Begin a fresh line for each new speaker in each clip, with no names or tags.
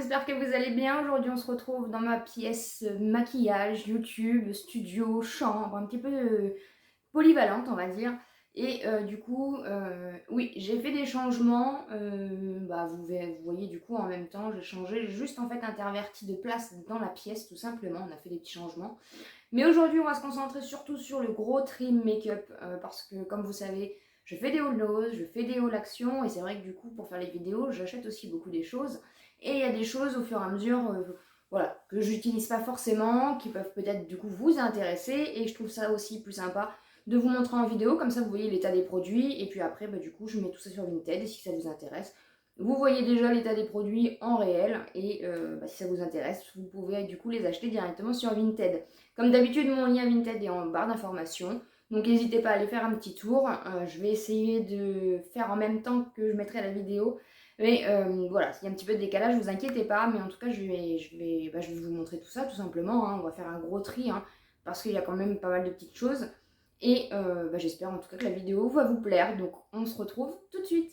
j'espère que vous allez bien. Aujourd'hui, on se retrouve dans ma pièce maquillage, YouTube, studio, chambre, un petit peu polyvalente, on va dire. Et du coup, oui, j'ai fait des changements. Vous voyez, du coup, en même temps, j'ai changé, j'ai juste en fait interverti de place dans la pièce, tout simplement. On a fait des petits changements. Mais aujourd'hui, on va se concentrer surtout sur le gros trim make-up parce que, comme vous savez, je fais des hauls nose, je fais des hauls action et c'est vrai que du coup, pour faire les vidéos, j'achète aussi beaucoup des choses. Et il y a des choses au fur et à mesure voilà, que j'utilise pas forcément, qui peuvent peut-être du coup vous intéresser et je trouve ça aussi plus sympa de vous montrer en vidéo, comme ça vous voyez l'état des produits et puis après, du coup, je mets tout ça sur Vinted et si ça vous intéresse, vous voyez déjà l'état des produits en réel et si ça vous intéresse, vous pouvez du coup les acheter directement sur Vinted. Comme d'habitude, mon lien Vinted est en barre d'informations. Donc n'hésitez pas à aller faire un petit tour. Je vais essayer de faire en même temps que je mettrai la vidéo. Mais voilà, s'il y a un petit peu de décalage, ne vous inquiétez pas. Mais en tout cas, je vais vous montrer tout ça tout simplement. On va faire un gros tri parce qu'il y a quand même pas mal de petites choses. Et j'espère en tout cas que la vidéo va vous plaire. Donc on se retrouve tout de suite.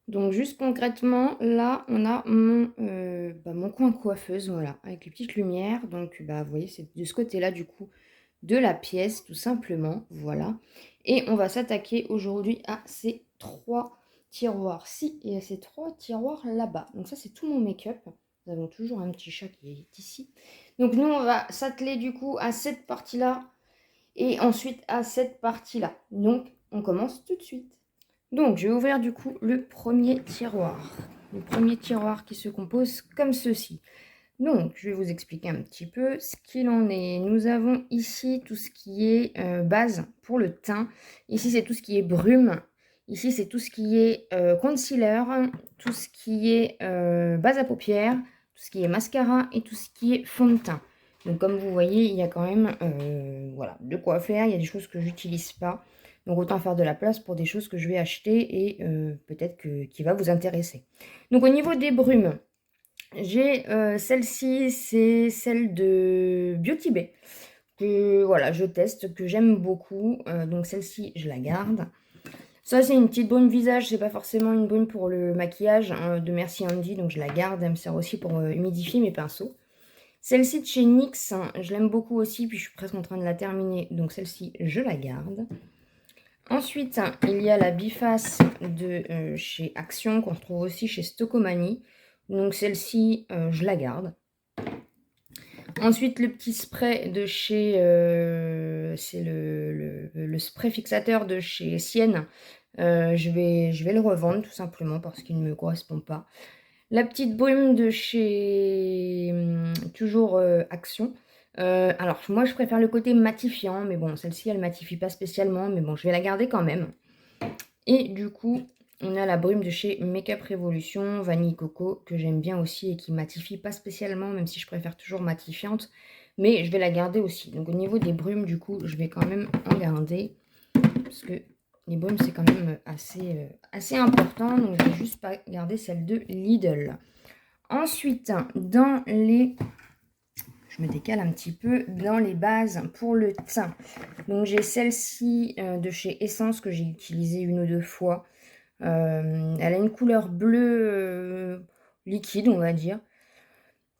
Donc juste concrètement, là, on a mon coin coiffeuse, voilà, avec les petites lumières. Donc, vous voyez, c'est de ce côté-là, du coup, de la pièce, tout simplement, voilà. Et on va s'attaquer aujourd'hui à ces 3 tiroirs-ci et à ces 3 tiroirs là-bas. Donc ça, c'est tout mon make-up. Nous avons toujours un petit chat qui est ici. Donc nous, on va s'atteler, du coup, à cette partie-là et ensuite à cette partie-là. Donc, on commence tout de suite. Donc, je vais ouvrir du coup le premier tiroir. Le premier tiroir qui se compose comme ceci. Donc, je vais vous expliquer un petit peu ce qu'il en est. Nous avons ici tout ce qui est base pour le teint. Ici, c'est tout ce qui est brume. Ici, c'est tout ce qui est concealer, tout ce qui est base à paupières, tout ce qui est mascara et tout ce qui est fond de teint. Donc, comme vous voyez, il y a quand même voilà, de quoi faire. Il y a des choses que j'utilise pas. Donc, autant faire de la place pour des choses que je vais acheter et peut-être qui va vous intéresser. Donc, au niveau des brumes, j'ai celle-ci, c'est celle de Beauty Bay, que voilà, je teste, que j'aime beaucoup. Donc celle-ci, je la garde. Ça, c'est une petite brume visage, c'est pas forcément une brume pour le maquillage de Merci Andy, donc je la garde. Elle me sert aussi pour humidifier mes pinceaux. Celle-ci de chez NYX, je l'aime beaucoup aussi, puis je suis presque en train de la terminer, donc celle-ci, je la garde. Ensuite, il y a la biface de chez Action, qu'on retrouve aussi chez Stocomanie. Donc celle-ci, je la garde. Ensuite, le petit spray de chez... c'est le spray fixateur de chez Sienne. Je vais le revendre tout simplement parce qu'il ne me correspond pas. La petite brume de chez toujours Action. Alors, moi, je préfère le côté matifiant, mais bon, celle-ci, elle matifie pas spécialement, mais bon, je vais la garder quand même. Et du coup, on a la brume de chez Makeup Revolution, Vanille Coco, que j'aime bien aussi et qui matifie pas spécialement, même si je préfère toujours matifiante. Mais je vais la garder aussi. Donc au niveau des brumes, du coup, je vais quand même en garder. Parce que les brumes, c'est quand même assez important. Donc je vais juste pas garder celle de Lidl. Ensuite, dans les... Je me décale un petit peu dans les bases pour le teint. Donc j'ai celle-ci de chez Essence que j'ai utilisée une ou deux fois. Elle a une couleur bleue liquide, on va dire.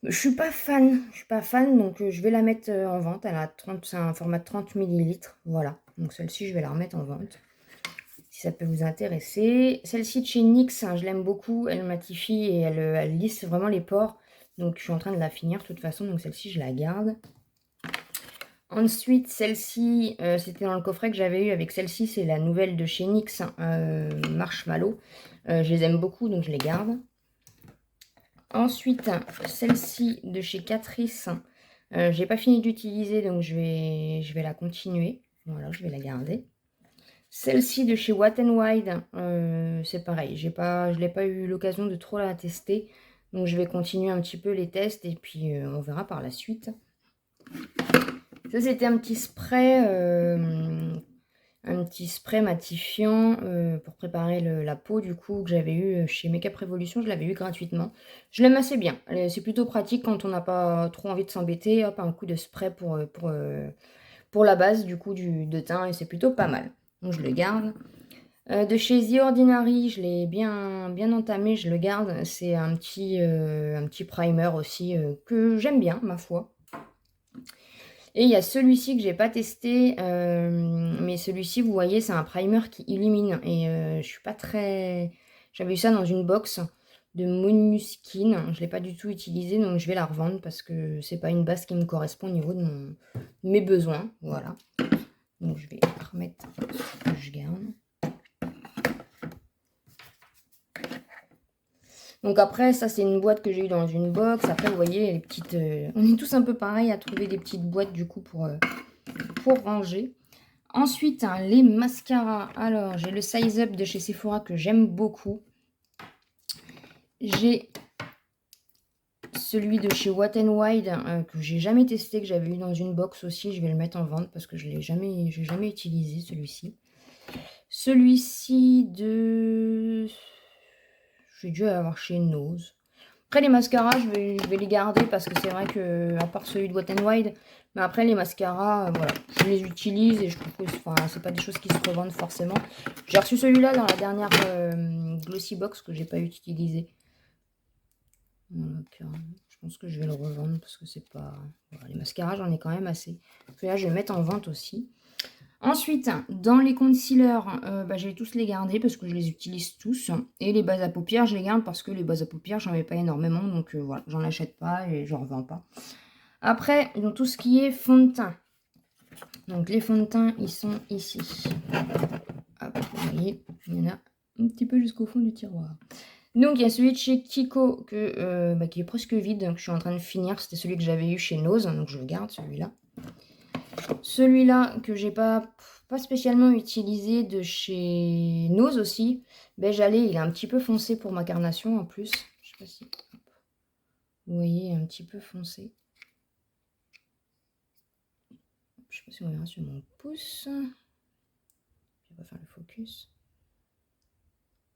Je suis pas fan, donc je vais la mettre en vente. Elle a 30, c'est un format de 30 ml, voilà. Donc celle-ci, je vais la remettre en vente, si ça peut vous intéresser. Celle-ci de chez NYX, je l'aime beaucoup, elle matifie et elle lisse vraiment les pores. Donc je suis en train de la finir de toute façon, donc celle-ci, je la garde. Ensuite, celle-ci, c'était dans le coffret que j'avais eu avec celle-ci, c'est la nouvelle de chez NYX, Marshmallow. Je les aime beaucoup, donc je les garde. Ensuite, celle-ci de chez Catrice, j'ai pas fini d'utiliser, donc je vais la continuer. Voilà, je vais la garder. Celle-ci de chez Wet n Wild, c'est pareil, je n'ai pas eu l'occasion de trop la tester. Donc je vais continuer un petit peu les tests et puis on verra par la suite. Ça, c'était un petit spray matifiant pour préparer la peau, du coup, que j'avais eu chez Makeup Revolution. Je l'avais eu gratuitement. Je l'aime assez bien. C'est plutôt pratique quand on n'a pas trop envie de s'embêter. Hop, un coup de spray pour la base, du coup, de teint. Et c'est plutôt pas mal. Donc, je le garde. De chez The Ordinary, je l'ai bien entamé, je le garde. C'est un petit primer aussi que j'aime bien, ma foi. Et il y a celui-ci que j'ai pas testé, mais celui-ci, vous voyez, c'est un primer qui illumine. Et je suis pas très... J'avais eu ça dans une box de Monuskin. Je l'ai pas du tout utilisé, donc je vais la revendre parce que c'est pas une base qui me correspond au niveau de mes besoins. Voilà. Donc je vais remettre ce que je garde. Donc après, ça c'est une boîte que j'ai eue dans une box. Après, vous voyez, les petites... on est tous un peu pareil à trouver des petites boîtes du coup pour ranger. Ensuite, hein, les mascaras. Alors, j'ai le Size Up de chez Sephora que j'aime beaucoup. J'ai celui de chez Wet n Wild que j'ai jamais testé, que j'avais eu dans une box aussi. Je vais le mettre en vente parce que je l'ai jamais utilisé celui-ci. Celui-ci de... J'ai dû avoir chez Nose. Après les mascaras, je vais les garder parce que c'est vrai que, à part celui de Wet n Wild, mais après les mascaras, voilà, je les utilise et je trouve que c'est pas des choses qui se revendent forcément. J'ai reçu celui-là dans la dernière Glossy Box que j'ai pas utilisé. Voilà, je pense que je vais le revendre parce que c'est pas... Voilà, les mascaras, j'en ai quand même assez. Donc là, je vais le mettre en vente aussi. Ensuite, dans les concealers, je vais tous les garder parce que je les utilise tous. Et les bases à paupières, je les garde parce que les bases à paupières, j'en ai pas énormément. Donc voilà, j'en achète pas et je revends pas. Après, dans tout ce qui est fond de teint. Donc les fonds de teint, ils sont ici. Hop, vous voyez, il y en a un petit peu jusqu'au fond du tiroir. Donc il y a celui de chez Kiko qui est presque vide, donc je suis en train de finir. C'était celui que j'avais eu chez Nose, donc je le garde celui-là. Celui-là que j'ai pas spécialement utilisé de chez Nose aussi. Beige allé, il est un petit peu foncé pour ma carnation en plus. Je sais pas si... Vous voyez, un petit peu foncé. Je sais pas si on verra sur mon pouce. Je vais pas faire le focus.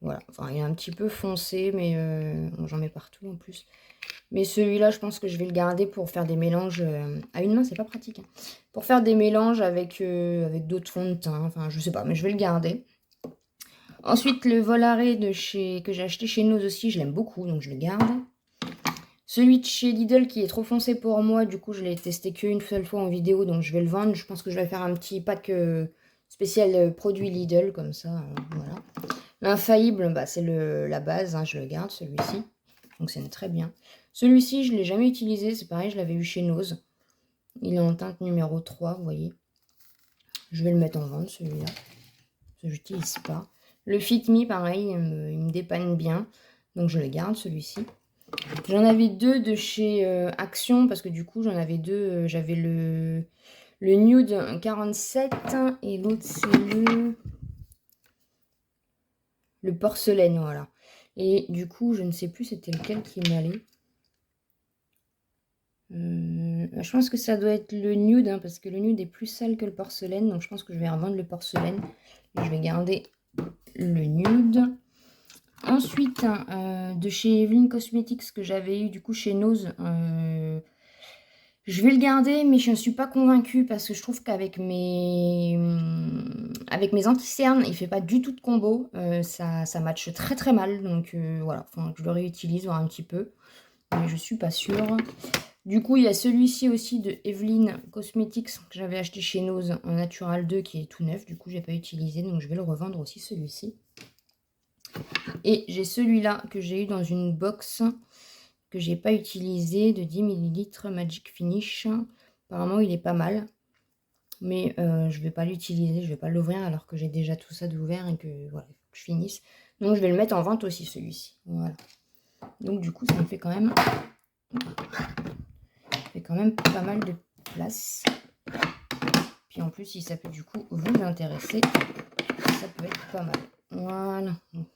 Voilà, enfin il est un petit peu foncé, mais j'en mets partout en plus. Mais celui-là, je pense que je vais le garder pour faire des mélanges... à une main, c'est pas pratique. Hein. Pour faire des mélanges avec d'autres fonds de teint. Enfin, je sais pas, mais je vais le garder. Ensuite, le Volare que j'ai acheté chez Nose aussi, je l'aime beaucoup, donc je le garde. Celui de chez Lidl qui est trop foncé pour moi, du coup, je l'ai testé qu'une seule fois en vidéo, donc je vais le vendre. Je pense que je vais faire un petit pack spécial produit Lidl, comme ça, voilà. L'infaillible, c'est la base, hein, je le garde, celui-ci. Donc c'est très bien. Celui-ci, je ne l'ai jamais utilisé, c'est pareil, je l'avais eu chez Nose. Il est en teinte numéro 3, vous voyez. Je vais le mettre en vente, celui-là. Je n'utilise pas. Le Fit Me, pareil, il me dépanne bien. Donc je le garde, celui-ci. J'en avais deux de chez Action, parce que du coup, j'en avais deux. J'avais le Nude 47 et l'autre, c'est le porcelaine, voilà. Et du coup, je ne sais plus c'était lequel qui m'allait. Je pense que ça doit être le nude, hein, parce que le nude est plus sale que le porcelaine. Donc je pense que je vais revendre le porcelaine. Et je vais garder le nude. Ensuite, de chez Evelyn Cosmetics que j'avais eu du coup chez Nose. Je vais le garder, mais je ne suis pas convaincue parce que je trouve qu'avec mes anti-cernes, il ne fait pas du tout de combo. Ça matche très très mal. Donc voilà, enfin, je le réutilise voir un petit peu. Mais je ne suis pas sûre. Du coup, il y a celui-ci aussi de Evelyn Cosmetics que j'avais acheté chez Nose en Natural 2 qui est tout neuf. Du coup, je n'ai pas utilisé, donc je vais le revendre aussi celui-ci. Et j'ai celui-là que j'ai eu dans une box que j'ai pas utilisé de 10 ml Magic Finish. Apparemment, il est pas mal. Mais je vais pas l'utiliser, je vais pas l'ouvrir alors que j'ai déjà tout ça d'ouvert et que voilà, faut que je finisse. Donc je vais le mettre en vente aussi celui-ci. Voilà. Donc du coup, ça me fait quand même pas mal de place. Puis en plus, si ça peut du coup vous intéresser, ça peut être pas mal. Voilà.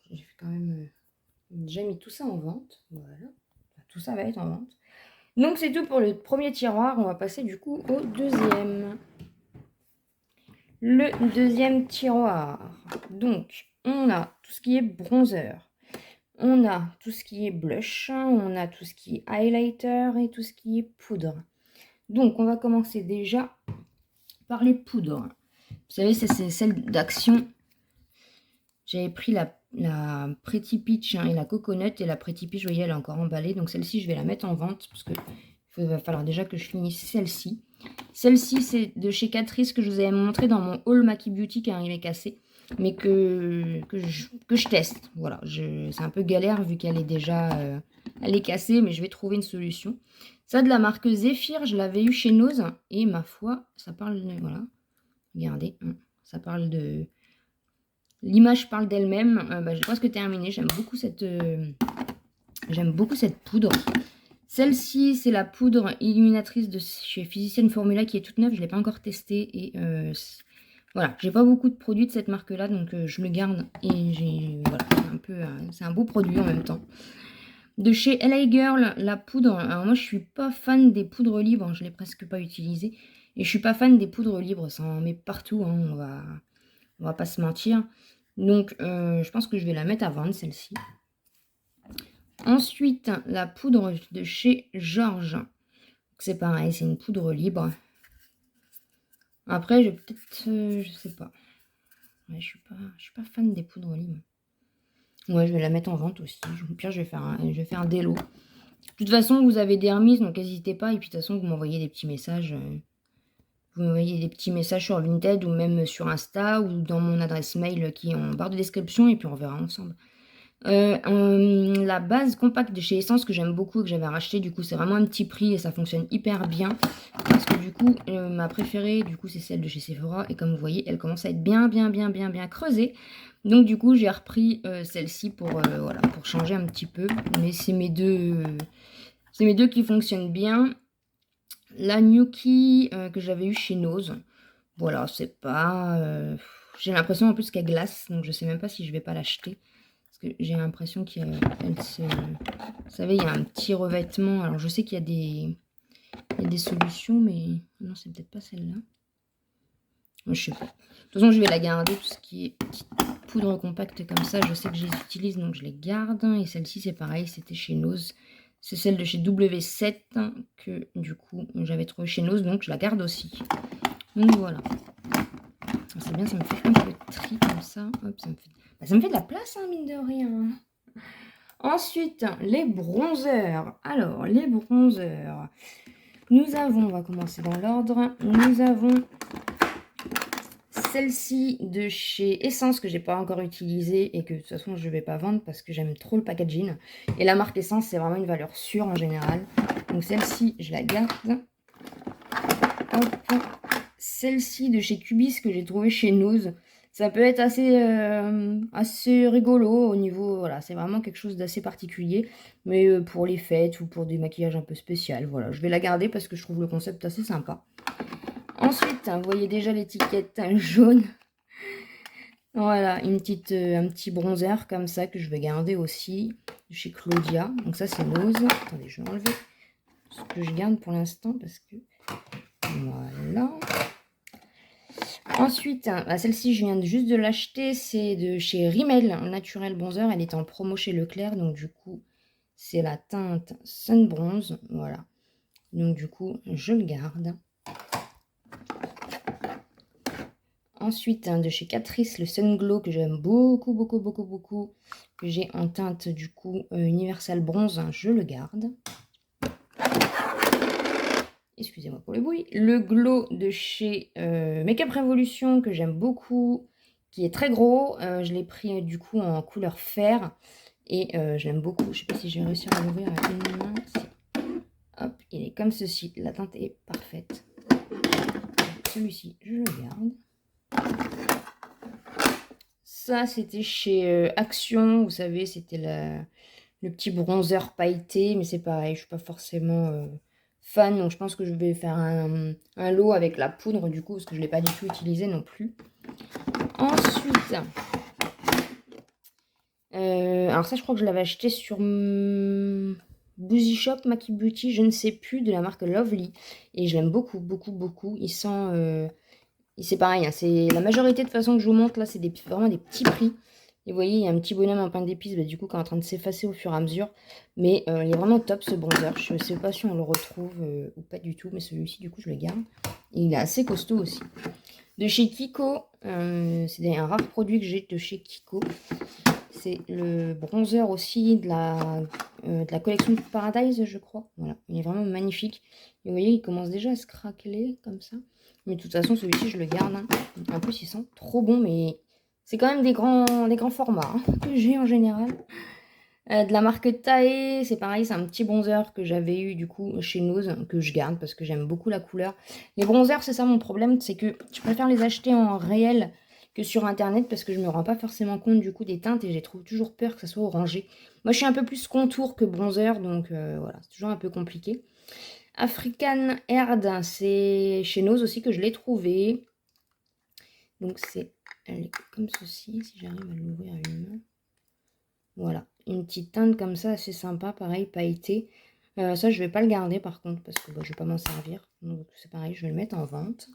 J'ai fait quand même déjà mis tout ça en vente. Voilà. Tout ça va être en vente. Donc c'est tout pour le premier tiroir. On va passer du coup au deuxième. Le deuxième tiroir. Donc on a tout ce qui est bronzer. On a tout ce qui est blush. On a tout ce qui est highlighter et tout ce qui est poudre. Donc on va commencer déjà par les poudres. Vous savez, c'est celle d'Action. J'avais pris la Pretty Peach hein, et la Coconut. Et la Pretty Peach, vous voyez, elle est encore emballée. Donc celle-ci, je vais la mettre en vente. Parce qu'il va falloir déjà que je finisse celle-ci. Celle-ci, c'est de chez Catrice que je vous avais montré dans mon haul Maki Beauty qui est arrivé cassé. Mais que je teste. Voilà, c'est un peu galère vu qu'elle est déjà elle est cassée. Mais je vais trouver une solution. Ça, de la marque Zephyr, je l'avais eu chez Nose. Et ma foi, ça parle de... Voilà. Regardez, ça parle de... L'image parle d'elle-même. J'ai presque terminé. J'aime beaucoup cette poudre. Celle-ci, c'est la poudre illuminatrice de chez Physicienne Formula qui est toute neuve. Je ne l'ai pas encore testée. Et voilà, j'ai pas beaucoup de produits de cette marque-là. Donc je le garde. Et voilà, c'est un beau produit en même temps. De chez LA Girl, la poudre. Alors moi, je suis pas fan des poudres libres. Je l'ai presque pas utilisée. Et je suis pas fan des poudres libres. Ça en met partout. Hein. On va pas se mentir. Donc, je pense que je vais la mettre à vendre, celle-ci. Ensuite, la poudre de chez Georges. C'est pareil, c'est une poudre libre. Après, je vais peut-être... je sais pas. Ouais, je suis pas fan des poudres libres. Ouais, je vais la mettre en vente aussi. Au pire, je vais faire des lots. De toute façon, vous avez des remises, donc n'hésitez pas. Et puis, de toute façon, vous m'envoyez des petits messages. Vous m'envoyez des petits messages sur Vinted ou même sur Insta ou dans mon adresse mail qui est en barre de description. Et puis, on verra ensemble. La base compacte de chez Essence que j'aime beaucoup et que j'avais racheté, du coup c'est vraiment un petit prix et ça fonctionne hyper bien parce que du coup ma préférée du coup c'est celle de chez Sephora et comme vous voyez elle commence à être bien creusée, donc du coup j'ai repris celle-ci pour voilà, pour changer un petit peu, mais c'est mes deux qui fonctionnent bien. La Nuki que j'avais eu chez Nose, voilà, c'est pas j'ai l'impression en plus qu'elle glace, donc je sais même pas si je vais pas l'acheter. J'ai l'impression qu'elle se... Vous savez, il y a un petit revêtement. Alors, je sais qu'il y a des solutions, mais... Non, c'est peut-être pas celle-là. Je sais pas. De toute façon, je vais la garder. Tout ce qui est petite poudre compacte comme ça, je sais que je les utilise, donc je les garde. Et celle-ci, c'est pareil, c'était chez Nose. C'est celle de chez W7 que, du coup, j'avais trouvé chez Nose, donc je la garde aussi. Donc, voilà. C'est bien, ça me fait un peu de tri comme ça. Hop, ça me fait de la place, hein, mine de rien. Ensuite, les bronzers. Alors, les bronzers. Nous avons, on va commencer dans l'ordre. Nous avons celle-ci de chez Essence que j'ai pas encore utilisée et que de toute façon je vais pas vendre parce que j'aime trop le packaging. Et la marque Essence, c'est vraiment une valeur sûre en général. Donc celle-ci, je la garde. Hop. Celle-ci de chez Cubis que j'ai trouvé chez Nose. Ça peut être assez rigolo au niveau, voilà, c'est vraiment quelque chose d'assez particulier. Mais pour les fêtes ou pour des maquillages un peu spéciaux, voilà, je vais la garder parce que je trouve le concept assez sympa. Ensuite, vous voyez déjà l'étiquette jaune. Voilà, un petit bronzer comme ça que je vais garder aussi de chez Claudia. Donc ça, c'est Nose. Attendez, je vais enlever ce que je garde pour l'instant parce que... Voilà. Ensuite, celle-ci, je viens juste de l'acheter. C'est de chez Rimmel, Naturel Bronzer. Elle est en promo chez Leclerc. Donc, du coup, c'est la teinte Sun Bronze. Voilà. Donc, du coup, je le garde. Ensuite, de chez Catrice, le Sun Glow que j'aime beaucoup. Que j'ai en teinte, du coup, Universal Bronze. Je le garde. Excusez-moi pour le bruit. Le glow de chez Make-up Revolution que j'aime beaucoup, qui est très gros. Je l'ai pris du coup en couleur fer et je l'aime beaucoup. Je ne sais pas si j'ai réussi à l'ouvrir avec une main. Hop, il est comme ceci. La teinte est parfaite. Celui-ci, je le garde. Ça, c'était chez Action. Vous savez, c'était le petit bronzer pailleté, mais c'est pareil. Je ne suis pas forcément... fan, donc je pense que je vais faire un lot avec la poudre du coup parce que je ne l'ai pas du tout utilisé non plus. Ensuite, alors ça je crois que je l'avais acheté sur Boozy Shop, Maki Beauty, je ne sais plus, de la marque Lovely et je l'aime beaucoup. Il sent, c'est pareil, hein, c'est la majorité de façon que je vous montre là, c'est vraiment des petits prix. Et vous voyez, il y a un petit bonhomme en pain d'épices, du coup, qui est en train de s'effacer au fur et à mesure. Mais il est vraiment top, ce bronzer. Je ne sais pas si on le retrouve ou pas du tout, mais celui-ci, du coup, je le garde. Et il est assez costaud aussi. de chez Kiko. C'est un rare produit que j'ai de chez Kiko. C'est le bronzer aussi de la collection Paradise, je crois. Voilà, il est vraiment magnifique. Et vous voyez, il commence déjà à se craqueler comme ça. Mais de toute façon, celui-ci, je le garde, hein. En plus, il sent trop bon, mais c'est quand même des grands formats, hein, que j'ai en général. De la marque Tae, c'est pareil, c'est un petit bronzer que j'avais eu du coup chez Nose, que je garde parce que j'aime beaucoup la couleur. Les bronzers, c'est ça mon problème, c'est que je préfère les acheter en réel que sur internet parce que je me rends pas forcément compte du coup des teintes et j'ai toujours peur que ça soit orangé. Moi je suis un peu plus contour que bronzer, donc voilà, c'est toujours un peu compliqué. African Herd, c'est chez Nose aussi que je l'ai trouvé. Donc elle est comme ceci, si j'arrive à l'ouvrir à une main. Voilà, une petite teinte comme ça, assez sympa, pareil, pailleté. Ça, je vais pas le garder par contre, parce que je vais pas m'en servir. Donc c'est pareil, je vais le mettre en vente.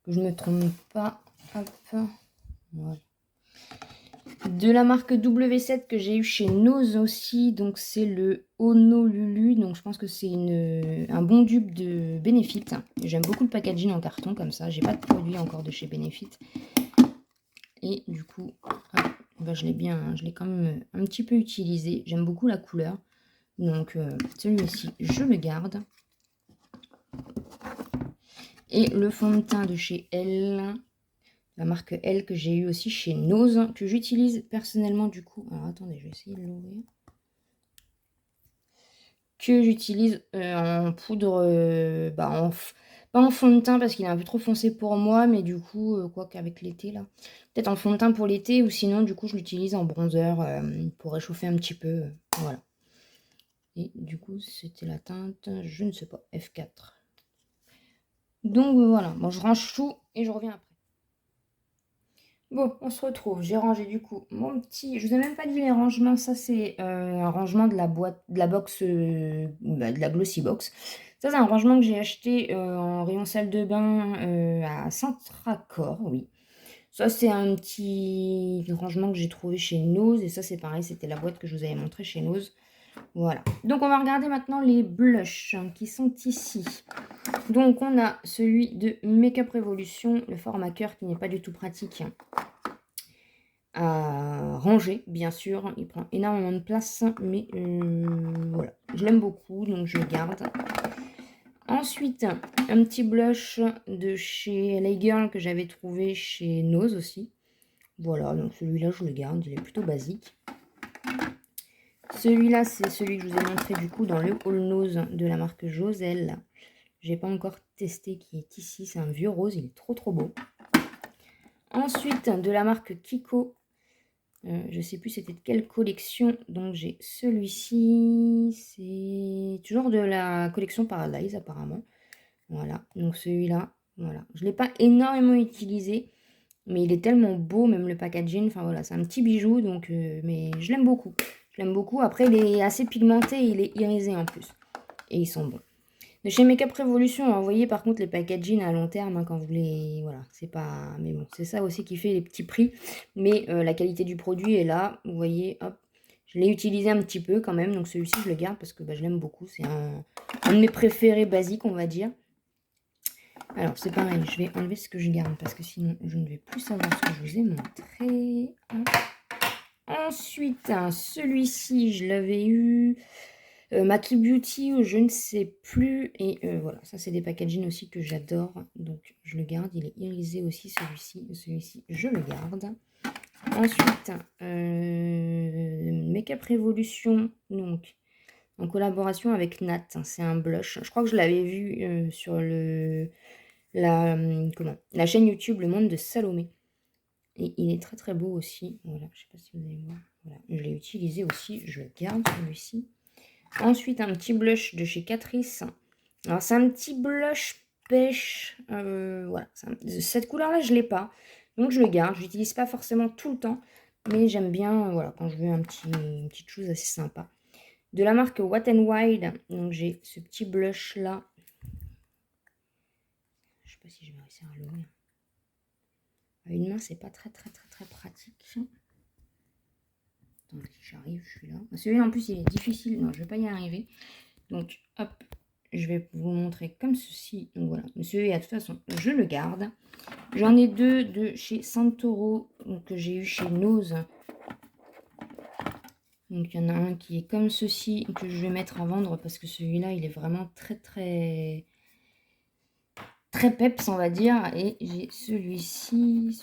Que je me trompe pas. Hop. Voilà. De la marque W7 que j'ai eu chez Nose aussi, donc c'est le Honolulu. Donc je pense que c'est un bon dupe de Benefit. J'aime beaucoup le packaging en carton comme ça. J'ai pas de produit encore de chez Benefit. Et du coup, je l'ai quand même un petit peu utilisé. J'aime beaucoup la couleur. Donc celui-ci, je le garde. Et le fond de teint de chez Elle, la marque Elle que j'ai eu aussi chez Nose, que j'utilise personnellement du coup. Alors attendez, je vais essayer de l'ouvrir. Que j'utilise en poudre, pas en fond de teint parce qu'il est un peu trop foncé pour moi, mais du coup, quoi qu'avec l'été là. Peut-être en fond de teint pour l'été ou sinon du coup je l'utilise en bronzer pour réchauffer un petit peu. Voilà. Et du coup, c'était la teinte, je ne sais pas, F4. Donc voilà, bon, je range tout et je reviens après. Bon, on se retrouve. J'ai rangé du coup mon petit. Je vous ai même pas dit les rangements. Ça, c'est un rangement de la boîte, de la box, de la Glossy Box. Ça, c'est un rangement que j'ai acheté en rayon salle de bain à Centracor, oui. Ça, c'est un petit rangement que j'ai trouvé chez Nose. Et ça, c'est pareil, c'était la boîte que je vous avais montré chez Nose. Voilà. Donc, on va regarder maintenant les blushs qui sont ici. Donc, on a celui de Makeup Revolution, le format cœur qui n'est pas du tout pratique à ranger, bien sûr. Il prend énormément de place, mais voilà. Je l'aime beaucoup, donc je le garde. Ensuite, un petit blush de chez LA Girl que j'avais trouvé chez Nose aussi. Voilà, donc celui-là, je le garde. Il est plutôt basique. Celui-là, c'est celui que je vous ai montré du coup dans le All Nose de la marque Joselle. J'ai pas encore testé, qui est ici. C'est un vieux rose, il est trop trop beau. Ensuite, de la marque Kiko. Je sais plus c'était de quelle collection. Donc j'ai celui-ci. C'est toujours de la collection Paradise apparemment. Voilà, donc celui-là. Voilà. Je ne l'ai pas énormément utilisé. Mais il est tellement beau, même le packaging. Enfin voilà, c'est un petit bijou. Donc, mais je l'aime beaucoup. Je l'aime beaucoup. Après, il est assez pigmenté. Il est irisé en plus. Et ils sont bons. De chez Makeup Revolution, vous voyez par contre les packaging à long terme, hein, quand vous les... Voilà, c'est pas... Mais bon, c'est ça aussi qui fait les petits prix. Mais la qualité du produit est là. Vous voyez, hop. Je l'ai utilisé un petit peu quand même. Donc celui-ci, je le garde parce que je l'aime beaucoup. C'est un de mes préférés basiques, on va dire. Alors, c'est pareil. Je vais enlever ce que je garde parce que sinon, je ne vais plus savoir ce que je vous ai montré. Hop. Ensuite, celui-ci, je l'avais eu... Maki Beauty ou je ne sais plus. Et voilà, ça c'est des packaging aussi que j'adore. Donc je le garde. Il est irisé aussi celui-ci. Celui-ci, je le garde. Ensuite, Makeup Revolution, donc en collaboration avec Nat. C'est un blush. Je crois que je l'avais vu sur la chaîne YouTube Le Monde de Salomé. Et il est très très beau aussi. Voilà, je sais pas si vous allez voir. Voilà, je l'ai utilisé aussi. Je le garde celui-ci. Ensuite, un petit blush de chez Catrice. Alors, c'est un petit blush pêche. Voilà. Cette couleur-là, je ne l'ai pas. Donc, je le garde. Je l'utilise pas forcément tout le temps. Mais j'aime bien, voilà, quand je veux une petite chose assez sympa. De la marque Wet n Wild. Donc, j'ai ce petit blush-là. Je sais pas si je vais réussir à l'ouvrir. À une main, c'est pas très pratique. Attendez, j'arrive, je suis là. Celui-là, en plus, il est difficile. Non, je vais pas y arriver. Donc, hop, je vais vous montrer comme ceci. Donc voilà, celui-là, de toute façon, je le garde. J'en ai 2 de chez Santoro, que j'ai eu chez Nose. Donc il y en a un qui est comme ceci, que je vais mettre à vendre parce que celui-là, il est vraiment très peps, on va dire. Et j'ai celui-ci,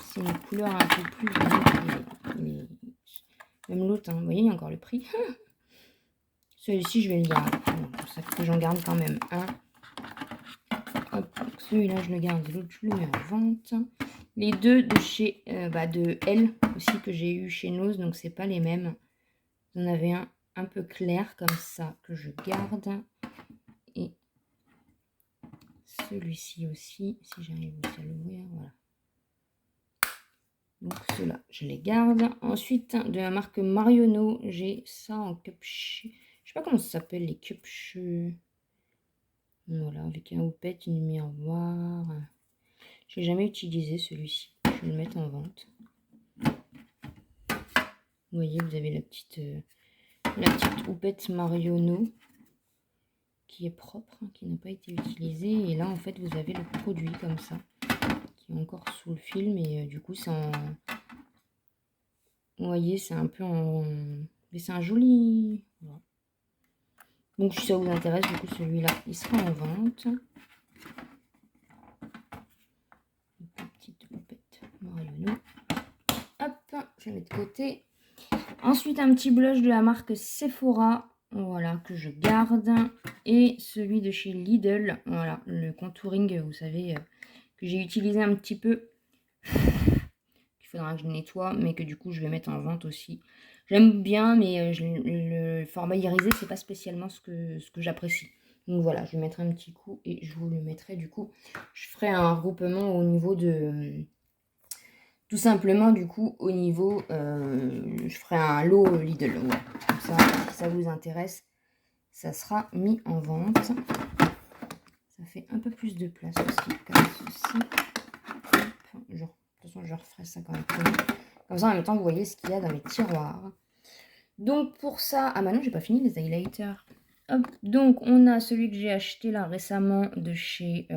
c'est une couleur un peu plus jaune. Même l'autre, hein, vous voyez, il y a encore le prix. Celui-ci, je vais le garder. Bon, pour ça que j'en garde quand même un. Hop, celui-là, je le garde. L'autre, je le mets en vente. Les deux de chez de L aussi que j'ai eu chez Nose, donc c'est pas les mêmes. Vous en avez un peu clair comme ça que je garde. Et celui-ci aussi, si j'arrive aussi à l'ouvrir, voilà. Donc ceux-là, je les garde. Ensuite, de la marque Marionneau, j'ai ça en cup. Je sais pas comment ça s'appelle, les cups. Voilà, avec un houppette, une miroir. J'ai jamais utilisé celui-ci. Je vais le mettre en vente. Vous voyez, vous avez la petite houppette Marionneau qui est propre, hein, qui n'a pas été utilisée. Et là, en fait, vous avez le produit comme ça, qui est encore sous le film. Et du coup, c'est en... Vous voyez, c'est un peu en... Mais c'est un joli... Voilà. Donc, si ça vous intéresse, du coup, celui-là, il sera en vente. Petite houppette Marionneau. Hop, je vais mettre de côté. Ensuite, un petit blush de la marque Sephora, voilà, que je garde. Et celui de chez Lidl, voilà, le contouring, vous savez, que j'ai utilisé un petit peu. Il faudra que je nettoie, mais que du coup, je vais mettre en vente aussi. J'aime bien, mais le format irisé, c'est pas spécialement ce que j'apprécie. Donc voilà, je vais mettre un petit coup et je vous le mettrai du coup. Je ferai un regroupement au niveau de... Tout simplement, du coup, au niveau, je ferai un lot Lidl. Ouais. Comme ça, si ça vous intéresse, ça sera mis en vente. Ça fait un peu plus de place aussi, comme ceci. De toute façon, je referai ça quand même. Comme ça, en même temps, vous voyez ce qu'il y a dans les tiroirs. Donc, pour ça... Ah, bah non, j'ai pas fini les highlighters. Hop, donc, on a celui que j'ai acheté là récemment de chez...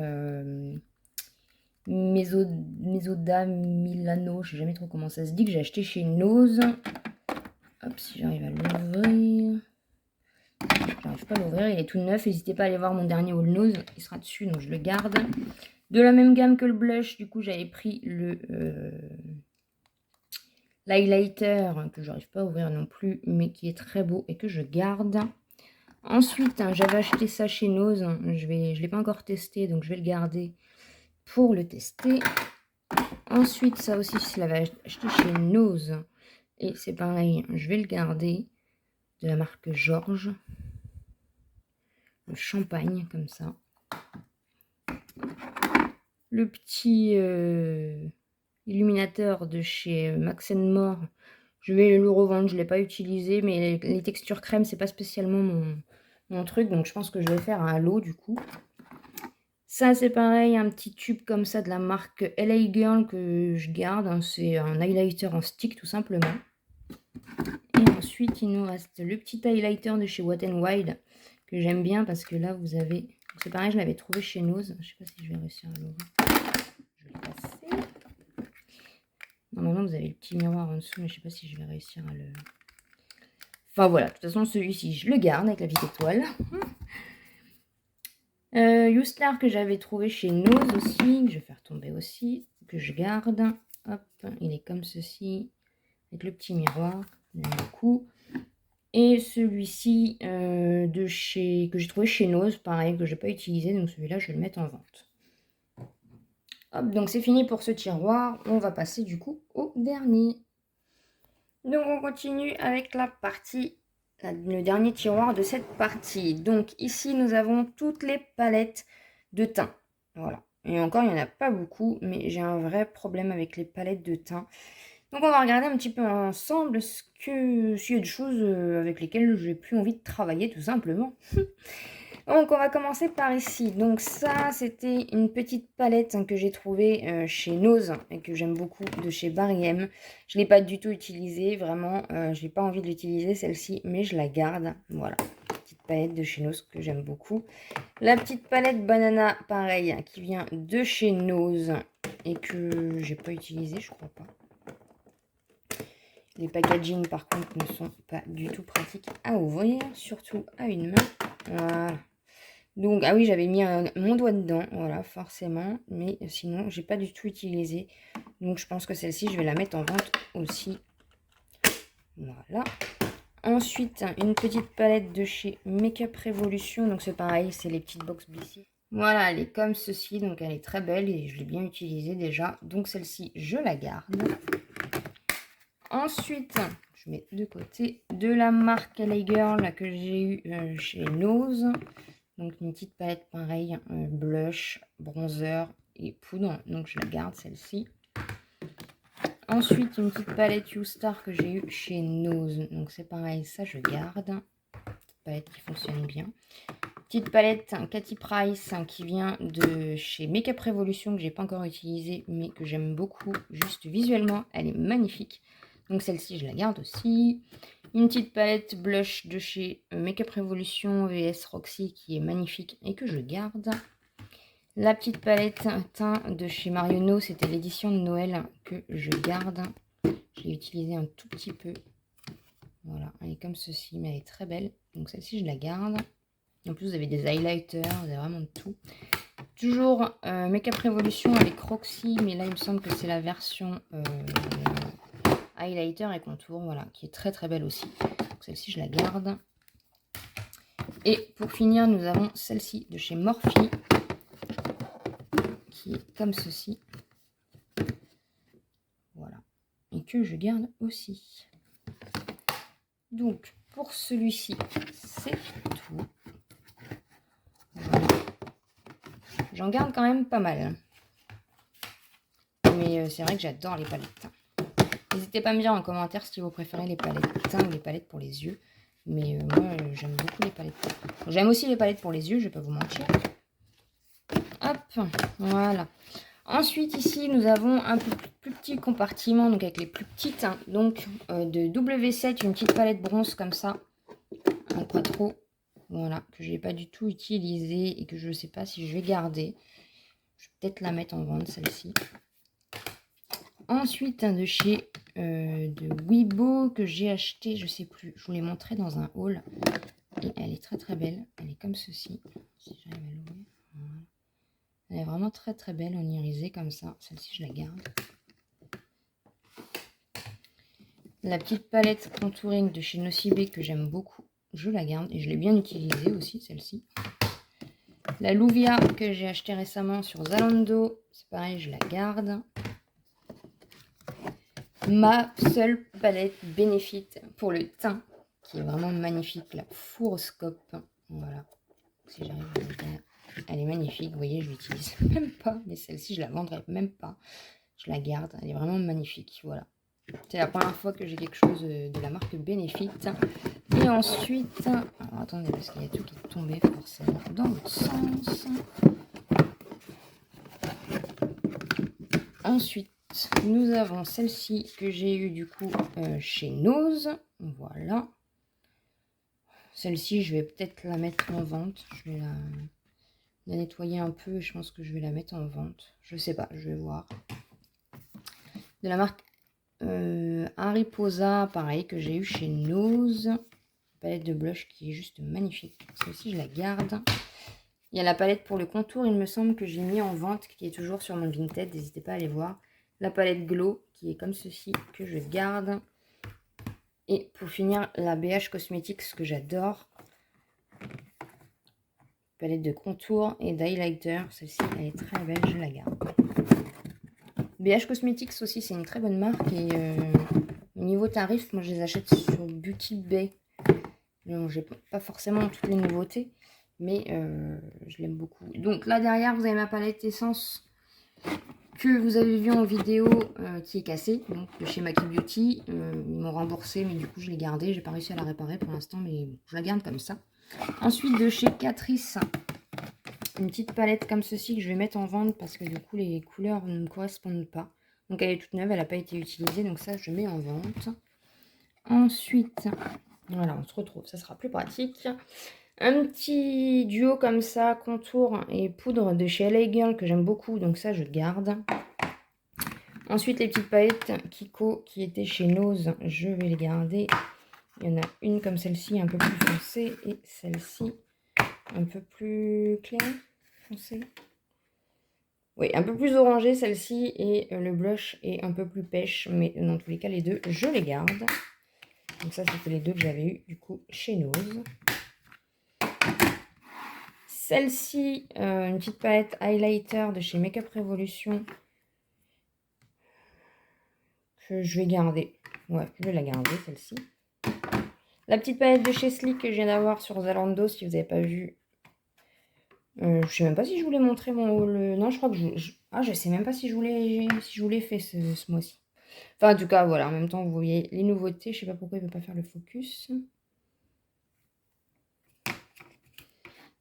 Mesoda Milano, je sais jamais trop comment ça se dit, que j'ai acheté chez Nose. Hop, si j'arrive à l'ouvrir. J'arrive pas à l'ouvrir, il est tout neuf. N'hésitez pas à aller voir mon dernier haul Nose, il sera dessus, donc je le garde. De la même gamme que le blush, du coup j'avais pris l'highlighter, que j'arrive pas à ouvrir non plus, mais qui est très beau et que je garde. Ensuite, j'avais acheté ça chez Nose, je l'ai pas encore testé, donc je vais le garder pour le tester. Ensuite, ça aussi, je l'avais acheté chez Nose. Et c'est pareil, je vais le garder. De la marque Georges. Le champagne, comme ça. Le petit illuminateur de chez Max More. Je vais le revendre, je ne l'ai pas utilisé. Mais les textures crème, c'est pas spécialement mon truc. Donc je pense que je vais faire un lot, du coup. Ça, c'est pareil, un petit tube comme ça de la marque LA Girl que je garde. C'est un highlighter en stick, tout simplement. Et ensuite, il nous reste le petit highlighter de chez Wet n Wild que j'aime bien parce que là, vous avez... C'est pareil, je l'avais trouvé chez Nose. Je sais pas si je vais réussir à l'ouvrir. Je vais le passer. Normalement, vous avez le petit miroir en dessous, mais je sais pas si je vais réussir à le... Enfin, voilà. De toute façon, celui-ci, je le garde avec la petite étoile. Youstar que j'avais trouvé chez Nose aussi, que je vais faire tomber aussi, que je garde. Hop, il est comme ceci, avec le petit miroir. J'aime beaucoup. Et celui-ci que j'ai trouvé chez Nose, pareil, que je n'ai pas utilisé, donc celui-là, je vais le mettre en vente. Hop, donc c'est fini pour ce tiroir. On va passer du coup au dernier. Donc on continue avec le dernier tiroir de cette partie. Donc ici, nous avons toutes les palettes de teint. Voilà. Et encore, il n'y en a pas beaucoup, mais j'ai un vrai problème avec les palettes de teint. Donc on va regarder un petit peu ensemble s'il y a des choses avec lesquelles j'ai plus envie de travailler tout simplement. Donc on va commencer par ici. Donc ça c'était une petite palette que j'ai trouvée chez Nose et que j'aime beaucoup de chez Barry M. Je ne l'ai pas du tout utilisée, vraiment je n'ai pas envie de l'utiliser celle-ci, mais je la garde. Voilà, petite palette de chez Nose que j'aime beaucoup. La petite palette banana, pareil, qui vient de chez Nose et que j'ai pas utilisé, je crois pas. Les packaging par contre ne sont pas du tout pratiques à ouvrir, surtout à une main. Voilà. Donc, ah oui, j'avais mis mon doigt dedans, voilà, forcément. Mais sinon, j'ai pas du tout utilisé. Donc, je pense que celle-ci, je vais la mettre en vente aussi. Voilà. Ensuite, une petite palette de chez Makeup Revolution. Donc, c'est pareil, c'est les petites box Blissy. Voilà, elle est comme ceci. Donc, elle est très belle et je l'ai bien utilisée déjà. Donc, celle-ci, je la garde. Ensuite, je mets de côté de la marque LA Girl que j'ai eu chez Nose. Donc une petite palette pareil, blush, bronzer et poudre. Donc je la garde celle-ci. Ensuite une petite palette YouStar que j'ai eue chez Nose. Donc c'est pareil, ça je garde. Petite palette qui fonctionne bien. Petite palette Katy Price qui vient de chez Makeup Revolution que j'ai pas encore utilisée mais que j'aime beaucoup. Juste visuellement, elle est magnifique. Donc celle-ci je la garde aussi. Une petite palette blush de chez Makeup Revolution vs Roxy qui est magnifique et que je garde. La petite palette teint de chez Marionneau, c'était l'édition de Noël que je garde. Je l'ai utilisée un tout petit peu. Voilà, elle est comme ceci, mais elle est très belle. Donc celle-ci, je la garde. En plus, vous avez des highlighters, vous avez vraiment de tout. Toujours Makeup Revolution avec Roxy, mais là, il me semble que c'est la version highlighter et contour, voilà, qui est très très belle aussi. Celle-ci, je la garde. Et pour finir, nous avons celle-ci de chez Morphe, qui est comme ceci. Voilà. Et que je garde aussi. Donc, pour celui-ci, c'est tout. Voilà. J'en garde quand même pas mal. Mais c'est vrai que j'adore les palettes. N'hésitez pas à me dire en commentaire si vous préférez les palettes teint ou les palettes pour les yeux. Mais moi, j'aime beaucoup les palettes. J'aime aussi les palettes pour les yeux, je vais pas vous mentir. Hop, voilà. Ensuite, ici, nous avons un peu plus petit compartiment, donc avec les plus petites. Hein, donc, de W7, une petite palette bronze comme ça. Pas trop. Voilà, que je n'ai pas du tout utilisée et que je ne sais pas si je vais garder. Je vais peut-être la mettre en vente, celle-ci. Ensuite, de chez de Wibo que j'ai acheté, je sais plus, je vous l'ai montré dans un haul. Et elle est très très belle. Elle est comme ceci. Si j'arrive à l'ouvrir. Voilà. Elle est vraiment très très belle en irisé comme ça. Celle-ci, je la garde. La petite palette contouring de chez Nocibé que j'aime beaucoup. Je la garde et je l'ai bien utilisée aussi, celle-ci. La Luvia que j'ai acheté récemment sur Zalando. C'est pareil, je la garde. Ma seule palette Benefit pour le teint, qui est vraiment magnifique, la Furoscope. Voilà, si j'arrive à l'ouvrir. Elle est magnifique, vous voyez, je l'utilise même pas, mais celle-ci, je la vendrai même pas. Je la garde, elle est vraiment magnifique, voilà. C'est la première fois que j'ai quelque chose de la marque Benefit. Et ensuite, alors attendez, parce qu'il y a tout qui est tombé forcément dans l'autre sens. Ensuite, nous avons celle-ci que j'ai eue du coup chez Nose. Voilà. Celle-ci, je vais peut-être la mettre en vente. Je vais la nettoyer un peu et je pense que je vais la mettre en vente. Je sais pas, je vais voir. De la marque Hariposa, pareil, que j'ai eu chez Nose. Palette de blush qui est juste magnifique. Celle-ci, je la garde. Il y a la palette pour le contour, il me semble que j'ai mis en vente, qui est toujours sur mon Vinted. N'hésitez pas à aller voir. La palette Glow, qui est comme ceci, que je garde. Et pour finir, la BH Cosmetics, que j'adore. Palette de contour et d'highlighter. Celle-ci, elle est très belle, je la garde. BH Cosmetics aussi, c'est une très bonne marque. Et au niveau tarif, moi, je les achète sur Beauty Bay. Donc, j'ai pas forcément toutes les nouveautés. Mais je l'aime beaucoup. Donc là, derrière, vous avez ma palette Essence que vous avez vu en vidéo qui est cassée, donc de chez Maki Beauty. Ils m'ont remboursé, mais du coup je l'ai gardée. J'ai pas réussi à la réparer pour l'instant, mais bon, je la garde comme ça. Ensuite de chez Catrice, une petite palette comme ceci que je vais mettre en vente parce que du coup les couleurs ne me correspondent pas. Donc elle est toute neuve, elle n'a pas été utilisée, donc ça je mets en vente. Ensuite, voilà, on se retrouve, ça sera plus pratique. Un petit duo comme ça, contour et poudre de chez LA Girl que j'aime beaucoup, donc ça je garde. Ensuite, les petites palettes Kiko qui étaient chez Nose, je vais les garder. Il y en a une comme celle-ci, un peu plus foncée, et celle-ci, un peu plus claire, foncée. Oui, un peu plus orangée celle-ci, et le blush est un peu plus pêche, mais dans tous les cas, les deux, je les garde. Donc ça, c'était les deux que j'avais eu du coup chez Nose. Celle-ci, une petite palette highlighter de chez Makeup Revolution, que je vais garder. Ouais, je vais la garder, celle-ci. La petite palette de chez Sleek que je viens d'avoir sur Zalando, si vous n'avez pas vu. Je sais même pas si je voulais montrer mon haul. Non, je crois que je sais même pas si je voulais fait ce mois-ci. Enfin, en tout cas, voilà. En même temps, vous voyez les nouveautés. Je sais pas pourquoi il ne veut pas faire le focus.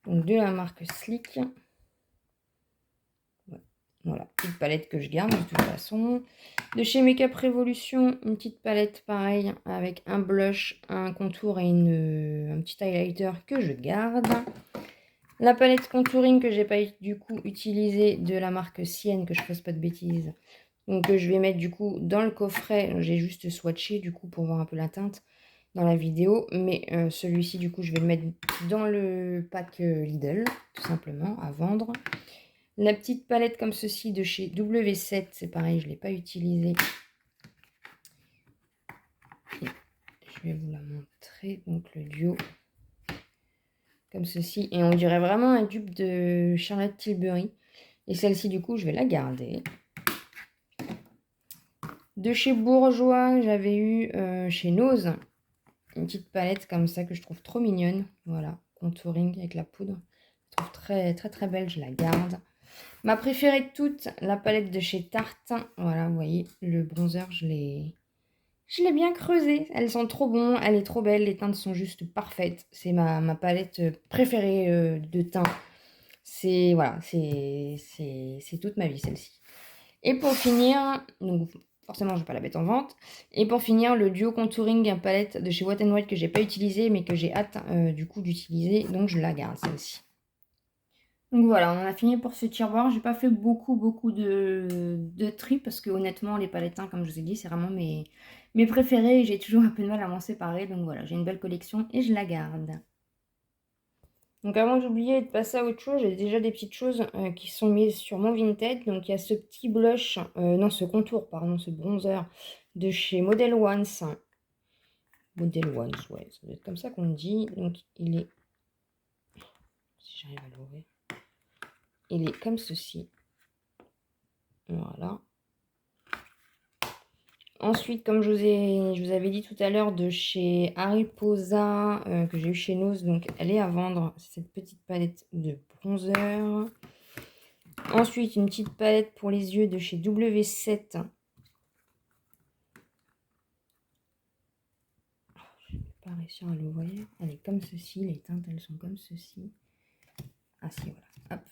Donc, de la marque Sleek. Ouais. Voilà, petite palette que je garde de toute façon. De chez Makeup Revolution, une petite palette pareil avec un blush, un contour et un petit highlighter que je garde. La palette contouring que j'ai pas du coup utilisée de la marque Sienne, que je fasse pas de bêtises. Donc je vais mettre du coup dans le coffret. J'ai juste swatché du coup pour voir un peu la teinte dans la vidéo. Mais celui-ci du coup je vais le mettre dans le pack Lidl, tout simplement, à vendre. La petite palette comme ceci de chez W7, c'est pareil, je ne l'ai pas utilisée. Je vais vous la montrer. Donc le duo comme ceci. Et on dirait vraiment un dupe de Charlotte Tilbury. Et celle-ci, du coup, je vais la garder. De chez Bourjois, j'avais eu chez Nose une petite palette comme ça que je trouve trop mignonne. Voilà, contouring avec la poudre. Je trouve très, très, très belle. Je la garde. Ma préférée de toutes, la palette de chez Tarte. Voilà, vous voyez, le bronzer, je l'ai bien creusé. Elles sont trop bon, elle est trop belle. Les teintes sont juste parfaites. C'est ma palette préférée de teint. C'est voilà, c'est toute ma vie celle-ci. Et pour finir, donc forcément je ne vais pas la mettre en vente. Et pour finir, le duo contouring palette de chez Wet n Wild que j'ai pas utilisé mais que j'ai hâte du coup d'utiliser. Donc je la garde celle-ci. Donc voilà, on en a fini pour ce tiroir. J'ai pas fait beaucoup de tri parce que honnêtement les palettes comme je vous ai dit, c'est vraiment mes préférés et j'ai toujours un peu de mal à m'en séparer. Donc voilà, j'ai une belle collection et je la garde. Donc avant d'oublier de passer à autre chose, j'ai déjà des petites choses qui sont mises sur mon Vinted. Donc il y a ce petit blush, non ce contour, pardon, ce bronzer de chez Model Ones. Model Ones, ouais, ça doit être comme ça qu'on dit. Donc il est, si j'arrive à l'ouvrir, il est comme ceci. Voilà. Ensuite, comme je vous avais dit tout à l'heure, de chez Hariposa, que j'ai eu chez Nose, donc elle est à vendre, cette petite palette de bronzer. Ensuite, une petite palette pour les yeux de chez W7. Je ne vais pas réussir à l'ouvrir. Elle est comme ceci, les teintes, elles sont comme ceci. Ah si, voilà. Hop.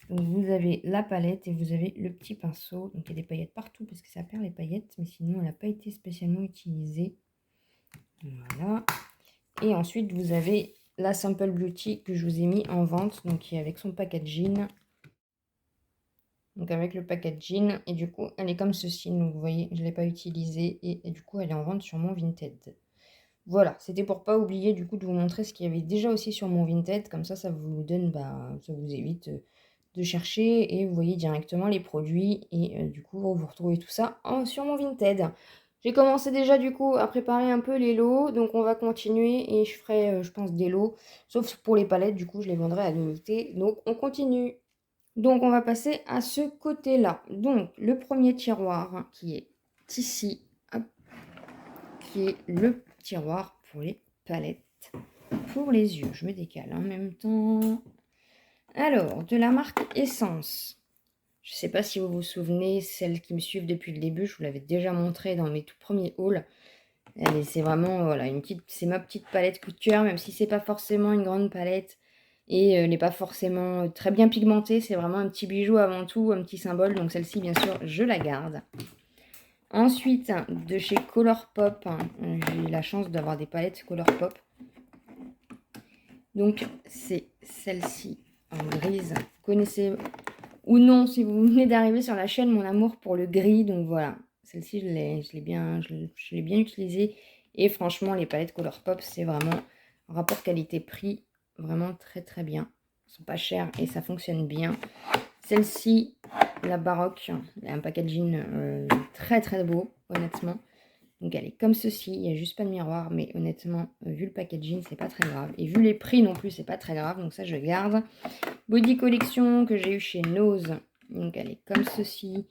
Donc vous avez la palette et vous avez le petit pinceau. Donc il y a des paillettes partout parce que ça perd les paillettes, mais sinon elle n'a pas été spécialement utilisée. Voilà. Et ensuite vous avez la Simple Beauty que je vous ai mis en vente, donc qui est avec son packaging. Donc avec le packaging, et du coup elle est comme ceci. Donc vous voyez, je ne l'ai pas utilisée et du coup elle est en vente sur mon Vinted. Voilà, c'était pour pas oublier du coup de vous montrer ce qu'il y avait déjà aussi sur mon Vinted. Comme ça vous donne, ça vous évite de chercher et vous voyez directement les produits et du coup vous retrouvez tout ça sur mon Vinted. J'ai commencé déjà du coup à préparer un peu les lots, donc on va continuer et je ferai je pense des lots, sauf pour les palettes, du coup je les vendrai à l'unité, donc on continue. Donc on va passer à ce côté-là. Donc le premier tiroir qui est ici, hop, qui est le tiroir pour les palettes pour les yeux. Je me décale en même temps. Alors, de la marque Essence. Je ne sais pas si vous vous souvenez, celles qui me suivent depuis le début, je vous l'avais déjà montré dans mes tout premiers hauls. C'est vraiment, voilà, c'est ma petite palette coup de cœur, même si c'est pas forcément une grande palette et elle n'est pas forcément très bien pigmentée. C'est vraiment un petit bijou avant tout, un petit symbole. Donc celle-ci, bien sûr, je la garde. Ensuite, de chez Colourpop, j'ai eu la chance d'avoir des palettes Colourpop. Donc, c'est celle-ci en grise. Vous connaissez ou non, si vous venez d'arriver sur la chaîne, mon amour pour le gris. Donc voilà, celle-ci, je l'ai bien utilisée. Et franchement, les palettes Colourpop, c'est vraiment un rapport qualité-prix vraiment très très bien. Elles sont pas chères et ça fonctionne bien. Celle-ci, la baroque, elle a un packaging très très beau, honnêtement. Donc elle est comme ceci, il n'y a juste pas de miroir, mais honnêtement, vu le packaging, c'est pas très grave. Et vu les prix non plus, c'est pas très grave, donc ça je garde. Body Collection que j'ai eu chez Nose, donc elle est comme ceci.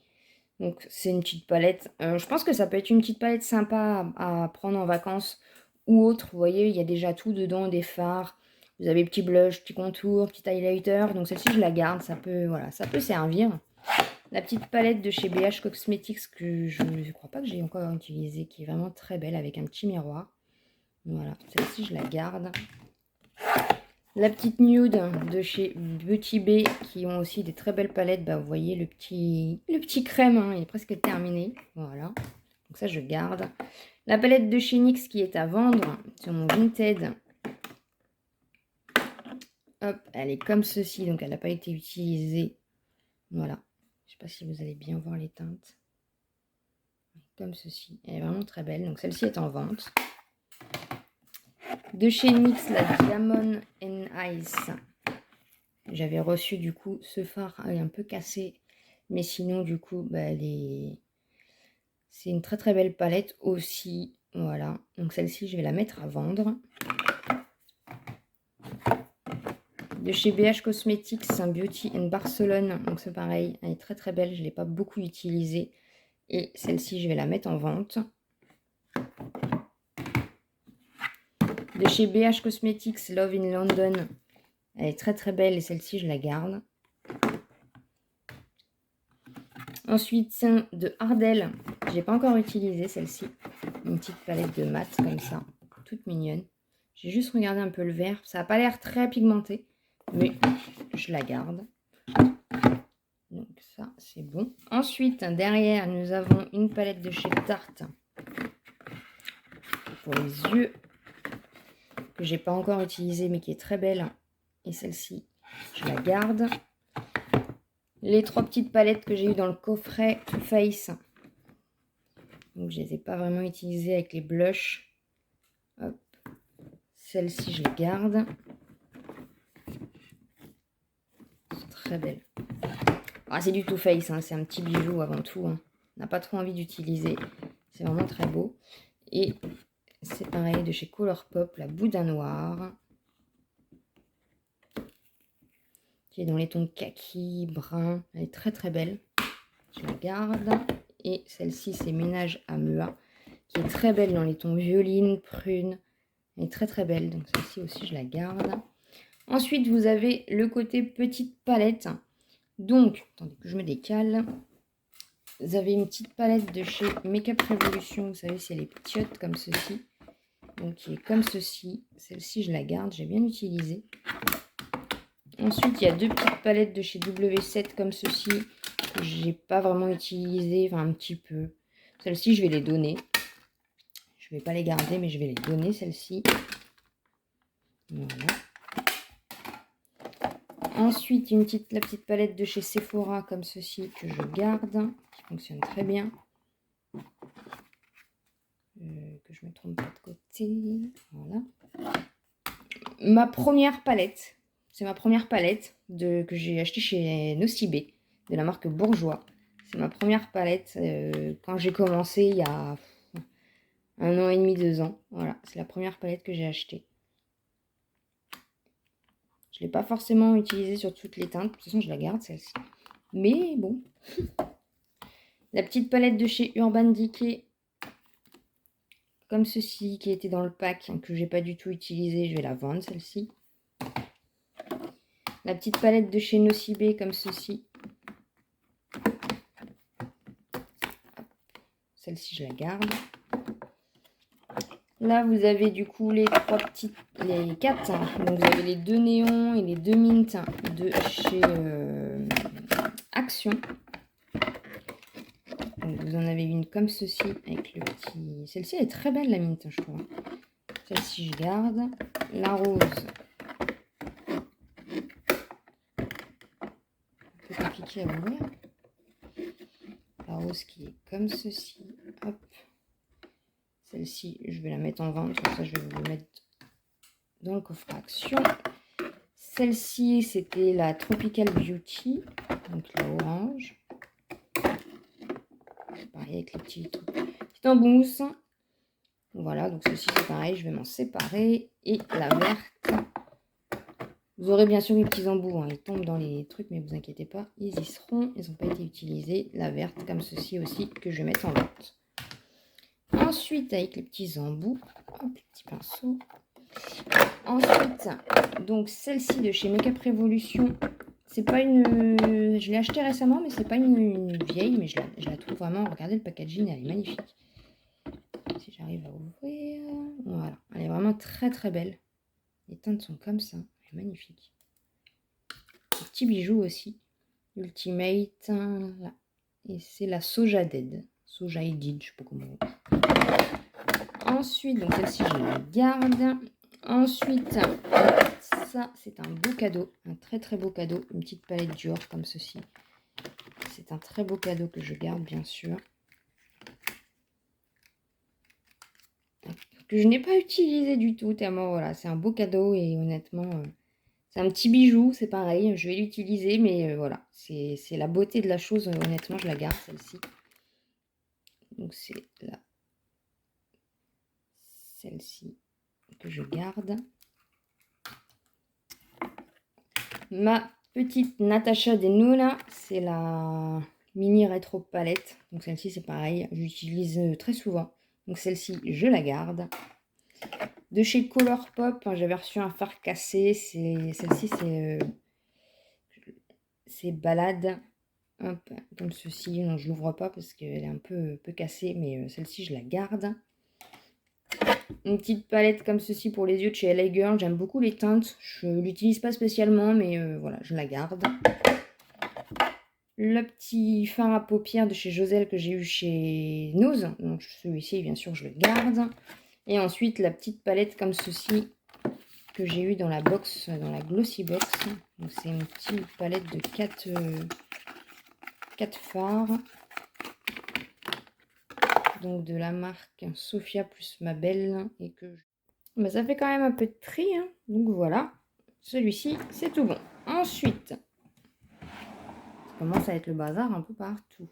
Donc c'est une petite palette. Je pense que ça peut être une petite palette sympa à prendre en vacances ou autre. Vous voyez, il y a déjà tout dedans, des fards. Vous avez petit blush, petit contour, petit highlighter. Donc celle-ci, je la garde. Ça peut, voilà, ça peut servir. La petite palette de chez BH Cosmetics que je ne crois pas que j'ai encore utilisée, qui est vraiment très belle avec un petit miroir. Voilà, celle-ci, je la garde. La petite nude de chez Beauty Bay qui ont aussi des très belles palettes. Bah, vous voyez le petit crème, hein, il est presque terminé. Voilà, donc ça, je garde. La palette de chez NYX qui est à vendre sur mon Vinted. Hop, elle est comme ceci, donc elle n'a pas été utilisée. Voilà. Je ne sais pas si vous allez bien voir les teintes. Comme ceci. Elle est vraiment très belle. Donc celle-ci est en vente. De chez NYX, la Diamond and Ice. J'avais reçu du coup ce fard un peu cassé. Mais sinon, du coup, bah, c'est une très très belle palette aussi. Voilà. Donc celle-ci, je vais la mettre à vendre. De chez BH Cosmetics, un Beauty in Barcelone. Donc c'est pareil, elle est très très belle. Je ne l'ai pas beaucoup utilisée. Et celle-ci, je vais la mettre en vente. De chez BH Cosmetics, Love in London. Elle est très très belle et celle-ci, je la garde. Ensuite, de Ardell. Je n'ai pas encore utilisé celle-ci. Une petite palette de mat comme ça. Toute mignonne. J'ai juste regardé un peu le vert. Ça n'a pas l'air très pigmenté. Mais je la garde. Donc ça, c'est bon. Ensuite, derrière, nous avons une palette de chez Tarte. Pour les yeux. Que j'ai pas encore utilisée mais qui est très belle. Et celle-ci, je la garde. Les 3 petites palettes que j'ai eues dans le coffret Too Faced. Donc je les ai pas vraiment utilisées avec les blushs. Hop. Celle-ci, je les garde. C'est très belle. Ah, c'est du Too Faced, hein, c'est un petit bijou avant tout. Hein. On n'a pas trop envie d'utiliser. C'est vraiment très beau. Et c'est pareil de chez Colourpop, la Bouddha noire. Qui est dans les tons kaki, brun. Elle est très très belle. Je la garde. Et celle-ci, c'est Ménage à Mua, qui est très belle dans les tons violine, prune. Elle est très très belle. Donc celle-ci aussi, je la garde. Ensuite, vous avez le côté petite palette. Donc, attendez que je me décale. Vous avez une petite palette de chez Makeup Revolution. Vous savez, c'est les petiottes comme ceci. Donc, qui est comme ceci. Celle-ci, je la garde. J'ai bien utilisé. Ensuite, il y a 2 petites palettes de chez W7 comme ceci. Que j'ai pas vraiment utilisé. Enfin, un petit peu. Celles-ci, je vais les donner. Je vais pas les garder, mais je vais les donner, celles-ci. Voilà. Ensuite, la petite palette de chez Sephora comme ceci que je garde, qui fonctionne très bien. Que je me trompe pas de côté. Voilà. Ma première palette, c'est ma première palette que j'ai achetée chez Nocibé, de la marque Bourjois. C'est ma première palette quand j'ai commencé il y a 1 an et demi, 2 ans. Voilà, c'est la première palette que j'ai achetée. Je ne l'ai pas forcément utilisée sur toutes les teintes. De toute façon, je la garde, celle-ci. Mais bon. La petite palette de chez Urban Decay. Comme ceci, qui était dans le pack, hein, que j'ai pas du tout utilisée. Je vais la vendre, celle-ci. La petite palette de chez Nocibé, comme ceci. Celle-ci, je la garde. Là, vous avez du coup les 4. Hein. Donc, vous avez les 2 néons et les 2 mints de chez Action. Donc, vous en avez une comme ceci avec le petit... Celle-ci, elle est très belle, la mint, je trouve. Celle-ci, je garde. La rose, compliqué à ouvrir. La rose qui est comme ceci. Hop. Celle-ci, je vais la mettre en vente. Comme ça, je vais vous le mettre dans le coffre action. Celle-ci, c'était la Tropical Beauty. Donc la orange. Pareil avec les petits trucs. Petite en mousse. Voilà, donc celle-ci, c'est pareil. Je vais m'en séparer. Et la verte. Vous aurez bien sûr les petits embouts, hein, ils tombent dans les trucs, mais vous inquiétez pas, ils y seront, ils n'ont pas été utilisés. La verte, comme ceci aussi, que je vais mettre en vente. Ensuite, avec les petits embouts, hop, les petits pinceaux. Ensuite, donc celle-ci de chez Makeup Revolution, c'est pas une... Je l'ai achetée récemment, mais c'est pas une vieille, mais je la trouve vraiment, regardez le packaging, elle est magnifique. Si j'arrive à ouvrir, voilà, elle est vraiment très très belle. Les teintes sont comme ça. Magnifique. Des petits bijoux aussi. Ultimate. Là. Et c'est la Soja Dead. Soja Edid, je sais pas comment. Ensuite, donc celle-ci, je la garde. Ensuite, ça, c'est un beau cadeau. Un très très beau cadeau. Une petite palette Dior comme ceci. C'est un très beau cadeau que je garde, bien sûr. Que je n'ai pas utilisé du tout, tellement voilà. C'est un beau cadeau et honnêtement... c'est un petit bijou, c'est pareil, je vais l'utiliser, mais voilà, c'est la beauté de la chose, honnêtement, je la garde, celle-ci. Donc c'est celle-ci que je garde. Ma petite Natasha Denona, c'est la mini rétro palette. Donc celle-ci, c'est pareil, j'utilise très souvent. Donc celle-ci, je la garde. De chez Colourpop, j'avais reçu un fard cassé, celle-ci, c'est Balade. Hop, comme ceci, non, je l'ouvre pas parce qu'elle est un peu cassée, mais celle-ci, je la garde. Une petite palette comme ceci pour les yeux de chez LA Girl, j'aime beaucoup les teintes, je l'utilise pas spécialement, mais voilà, je la garde. Le petit fard à paupières de chez Joselle que j'ai eu chez Nose, donc celui-ci, bien sûr, je le garde. Et ensuite, la petite palette comme ceci que j'ai eu dans la box, dans la Glossy Box. Donc c'est une petite palette de 4 fards. Donc de la marque Sophia plus ma belle. Et que bah, ça fait quand même un peu de tri. Hein. Donc voilà. Celui-ci, c'est tout bon. Ensuite, ça commence à être le bazar un peu partout.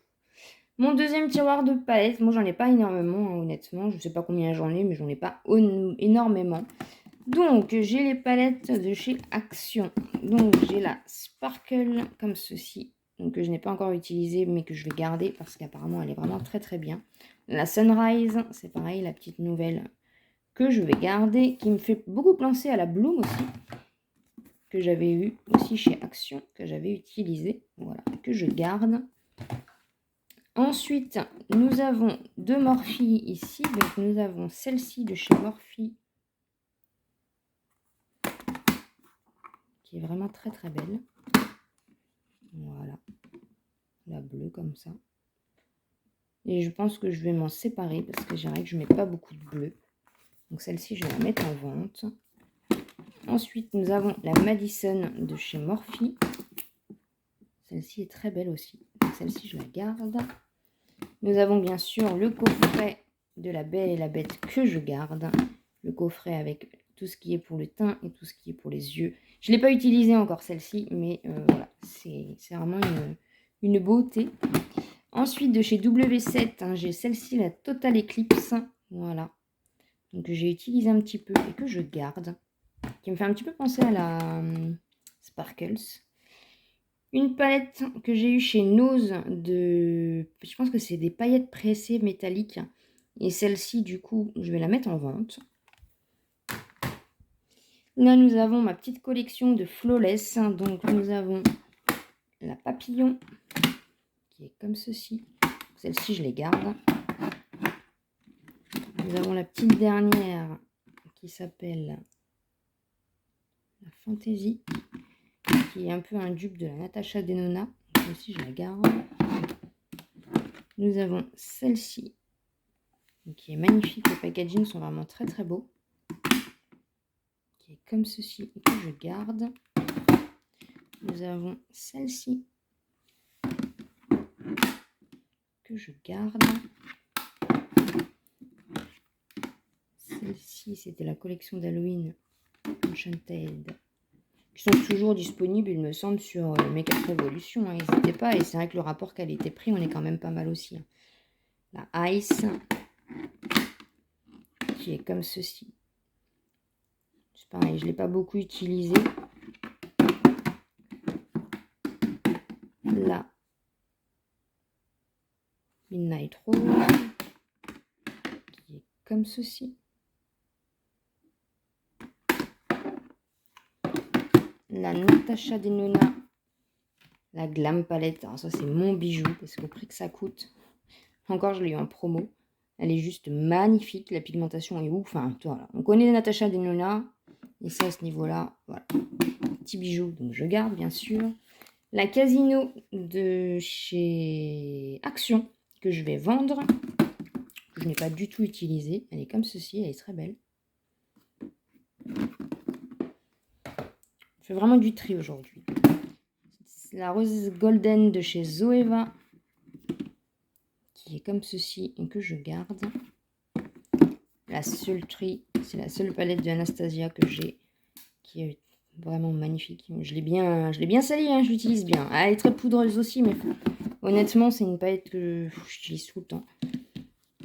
Mon deuxième tiroir de palettes. Moi, j'en ai pas énormément, hein, honnêtement. Je ne sais pas combien j'en ai, mais j'en ai pas énormément. Donc, j'ai les palettes de chez Action. Donc, j'ai la Sparkle comme ceci. Donc, que je n'ai pas encore utilisée, mais que je vais garder parce qu'apparemment, elle est vraiment très très bien. La Sunrise, c'est pareil, la petite nouvelle que je vais garder, qui me fait beaucoup penser à la Bloom aussi, que j'avais eu aussi chez Action, que j'avais utilisé, voilà, que je garde. Ensuite, nous avons deux Morphe ici. Donc, nous avons celle-ci de chez Morphe, qui est vraiment très très belle. Voilà, la bleue comme ça. Et je pense que je vais m'en séparer parce que j'ai que je mets pas beaucoup de bleu. Donc celle-ci, je vais la mettre en vente. Ensuite, nous avons la Madison de chez Morphe. Celle-ci est très belle aussi. Celle-ci, je la garde. Nous avons bien sûr le coffret de la Belle et la Bête que je garde. Le coffret avec tout ce qui est pour le teint et tout ce qui est pour les yeux. Je ne l'ai pas utilisé encore celle-ci, mais voilà, c'est vraiment une beauté. Ensuite, de chez W7, hein, j'ai celle-ci, la Total Eclipse. Voilà. Donc, j'ai utilisé un petit peu et que je garde. Qui me fait un petit peu penser à la Sparkles. Une palette que j'ai eue chez Nose de... Je pense que c'est des paillettes pressées métalliques. Et celle-ci, du coup, je vais la mettre en vente. Là, nous avons ma petite collection de Flawless. Donc, nous avons la Papillon, qui est comme ceci. Celle-ci, je les garde. Nous avons la petite dernière, qui s'appelle la Fantasy, qui est un peu un dupe de la Natasha Denona. Celle-ci, je la garde. Nous avons celle-ci, qui est magnifique. Les packaging sont vraiment très très beaux. Qui est comme ceci et que je garde. Nous avons celle-ci, que je garde. Celle-ci, c'était la collection d'Halloween Enchanted, qui sont toujours disponibles, il me semble, sur Make Up Revolution. Hein, n'hésitez pas. Et c'est vrai que le rapport qualité-prix, on est quand même pas mal aussi. Hein. La Ice, qui est comme ceci. C'est pareil, je ne l'ai pas beaucoup utilisé. La Midnight Rose, qui est comme ceci. La Natasha Denona, la Glam Palette. Alors ça, c'est mon bijou, parce qu'au prix que ça coûte, encore, je l'ai eu en promo. Elle est juste magnifique, la pigmentation est ouf. Enfin, voilà. On connaît Natasha Denona, et ça, à ce niveau-là, voilà. Petit bijou, donc je garde, bien sûr. La Casino de chez Action, que je vais vendre, que je n'ai pas du tout utilisée. Elle est comme ceci, elle est très belle. Je fais vraiment du tri aujourd'hui. La Rose Golden de chez Zoeva, qui est comme ceci et que je garde. La Sultry, c'est la seule palette de Anastasia que j'ai, qui est vraiment magnifique. Je l'ai bien salie, hein, je l'utilise bien. Elle est très poudreuse aussi, mais honnêtement, c'est une palette que j'utilise tout le temps.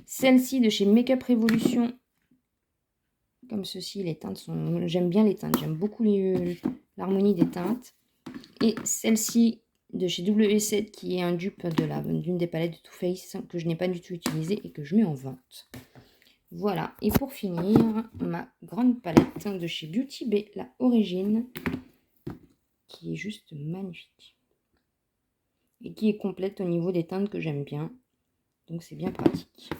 Celle-ci de chez Make Up Revolution, comme ceci, les teintes sont... J'aime bien les teintes, j'aime beaucoup l'harmonie des teintes. Et celle-ci de chez W7, qui est un dupe d'une des palettes de Too Faced que je n'ai pas du tout utilisée et que je mets en vente. Voilà, et pour finir, ma grande palette de chez Beauty Bay, la Origine, qui est juste magnifique. Et qui est complète au niveau des teintes que j'aime bien. Donc c'est bien pratique.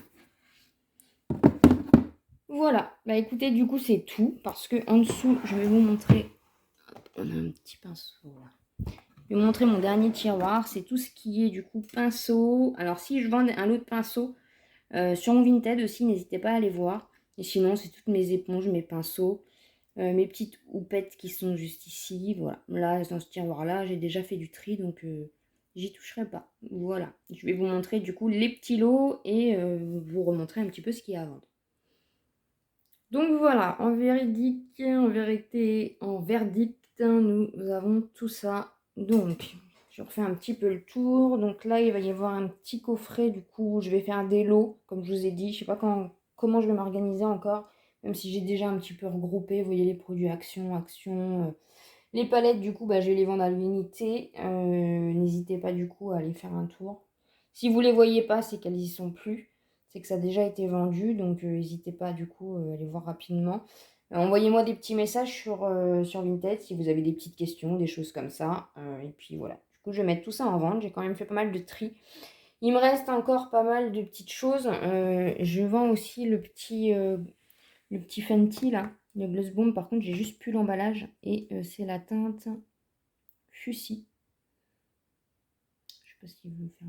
Voilà, bah écoutez, du coup c'est tout, parce que en dessous, je vais vous montrer, hop, on a un petit pinceau là. Je vais vous montrer mon dernier tiroir, c'est tout ce qui est du coup pinceau. Alors si je vends un lot de pinceaux, sur mon Vinted aussi, n'hésitez pas à aller voir. Et sinon, c'est toutes mes éponges, mes pinceaux, mes petites houpettes qui sont juste ici. Voilà, là, dans ce tiroir-là, j'ai déjà fait du tri, donc j'y toucherai pas. Voilà, je vais vous montrer du coup les petits lots et vous remontrer un petit peu ce qu'il y a à vendre. Donc voilà, en véridique, en vérité, en verdict, nous avons tout ça. Donc, je refais un petit peu le tour. Donc là, il va y avoir un petit coffret. Du coup, je vais faire des lots, comme je vous ai dit. Je ne sais pas comment je vais m'organiser encore, même si j'ai déjà un petit peu regroupé. Vous voyez les produits Action. Les palettes, du coup, bah, je vais les vendre à l'unité. N'hésitez pas, du coup, à aller faire un tour. Si vous ne les voyez pas, c'est qu'elles n'y sont plus. C'est que ça a déjà été vendu, donc n'hésitez pas du coup à aller voir rapidement. Envoyez-moi des petits messages sur Vinted si vous avez des petites questions, des choses comme ça. Et puis voilà, du coup je vais mettre tout ça en vente. J'ai quand même fait pas mal de tri. Il me reste encore pas mal de petites choses. Je vends aussi le petit Fenty là, le Gloss Bomb. Par contre j'ai juste plus l'emballage et c'est la teinte Fussy. Je sais pas si vous faire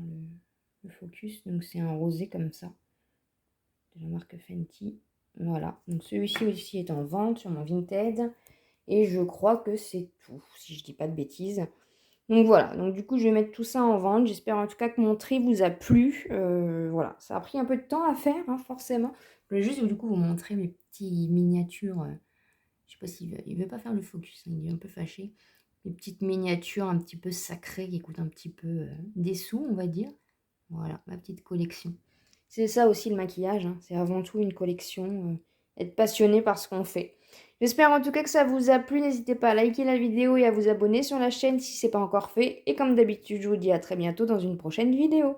le focus. Donc c'est un rosé comme ça. De la marque Fenty. Voilà, donc celui-ci aussi est en vente sur mon Vinted. Et je crois que c'est tout, si je dis pas de bêtises. Donc voilà, donc du coup je vais mettre tout ça en vente. J'espère en tout cas que mon tri vous a plu. Voilà, ça a pris un peu de temps à faire, hein, forcément. Je voulais juste du coup vous montrer mes petites miniatures. Je sais pas s'il veut pas faire le focus, hein, il est un peu fâché. Mes petites miniatures un petit peu sacrées qui coûtent un petit peu des sous, on va dire. Voilà, ma petite collection. C'est ça aussi le maquillage, hein. C'est avant tout une collection, être passionné par ce qu'on fait. J'espère en tout cas que ça vous a plu. N'hésitez pas à liker la vidéo et à vous abonner sur la chaîne si ce n'est pas encore fait. Et comme d'habitude, je vous dis à très bientôt dans une prochaine vidéo.